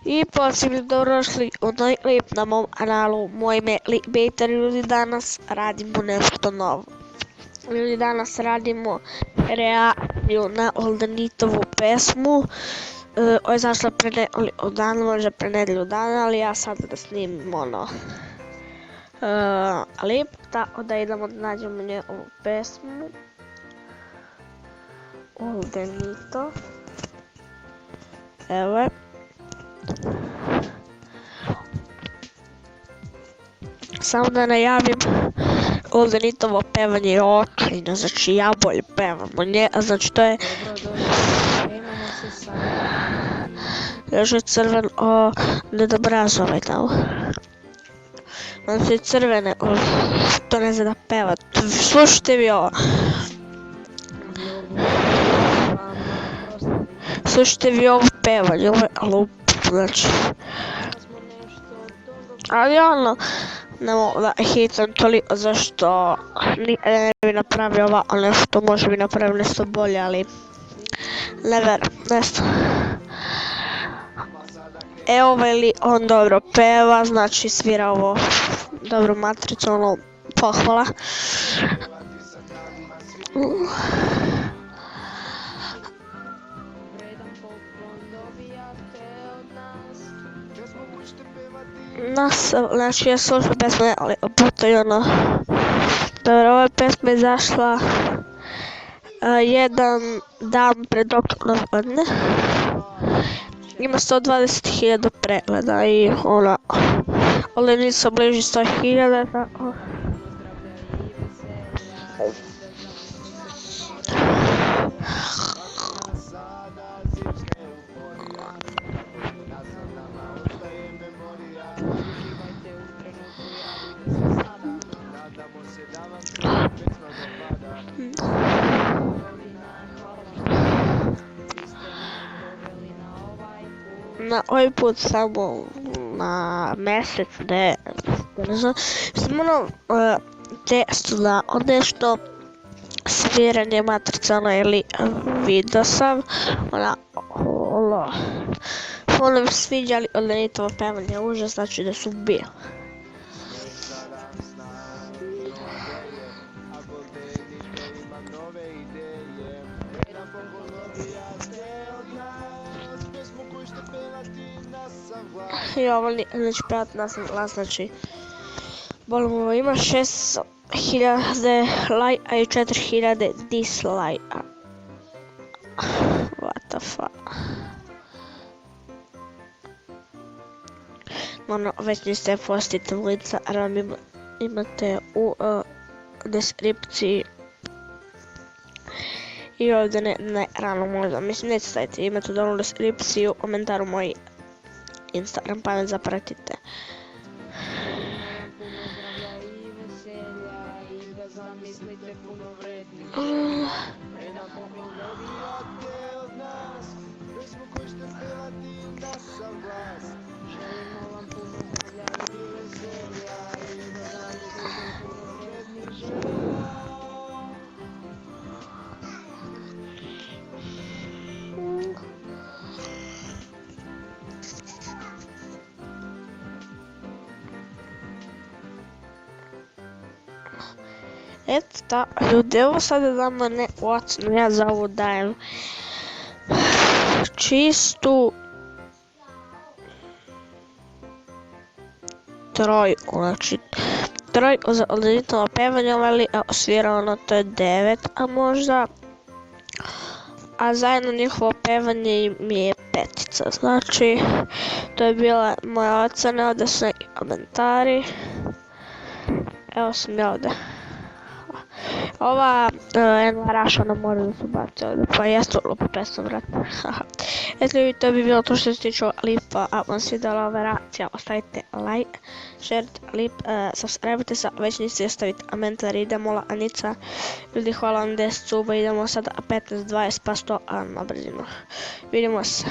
I poziv dobrodošli u novi klip na mom kanalu. Moje ime je Clickbaiter. Ljudi, danas radimo nešto novo. Ljudi, danas radimo reakciju na Oldenitovu pesmu. Ovo je izašla pre nekoliko dana, možda pre nedelju dana, ali ja sad da snimim klip, tako da idemo da nađemo njegovu pesmu. Oldenito. Evo je. Samo da najavim, Oldenitovo pevanje je očajno, znači ja bolje pevam od nje, znači to je... Još je crven, ne dobrazu ovaj tamo. On se crvene, to ne zna da peva, slušajte vi ovo. Slušajte vi ovo pevanje, ovo je lup, znači. Ali ono, ne mogu da hitam toliko zašto ne bi napravio ovako nešto, možda bi napravio nešto bolje, ali ne verujem, nešto. Evo veli on dobro peva, znači svira ovo dobru matricu, ono pohvala. Znači ja slušam pesme, ali puta i ono... Dobro, ova pesma je izašla jedan dan pred okrugom godine. Ima 120.000 pregleda i ona... Oldenito bliži 100.000, tako... Na ovaj put samo na mjesec, ne znam, samo ono testu da nešto sviranje matricano ili video sam, ono mi sviđali Oldenitovo pevanje, užas, znači da su bio. I ovo neće pevati na sam glas, znači bolimo, ima 6.000 lajka i 4.000 dislajka. What the fuck. Ono, već niste postite lica, ali imate u deskripciji. I ovdje ne rano možda, mislim neće staviti, imate dolnu deskripciju, komentaru moj Instagram, pa me zapratite. Eto da, ljudi, evo sad da dam na neku ocenu, ja za ovo dajem čistu trojku, znači trojku za Oldenitovo pevanje, ali svirano to je 9, a možda, a zajedno njihovo pevanje mi je 5, znači to je bila moja ocena, ovdje su neki komentari, evo sam ja ovdje. Ova jedna raša ona mora da se baci ovdje, pa jesu lupa pesma, vrati. Eto ljudi, to bi bilo to što se tiče ovog klipa, a vam se vidjela ova reakcija, ostavite like, šerite klip, subscribe-te se, već niste ostaviti komentar, idemo laganica. Ljudi, hvala vam 10 suba, idemo sada 15-20 pa 100, na brzinu. Vidimo se.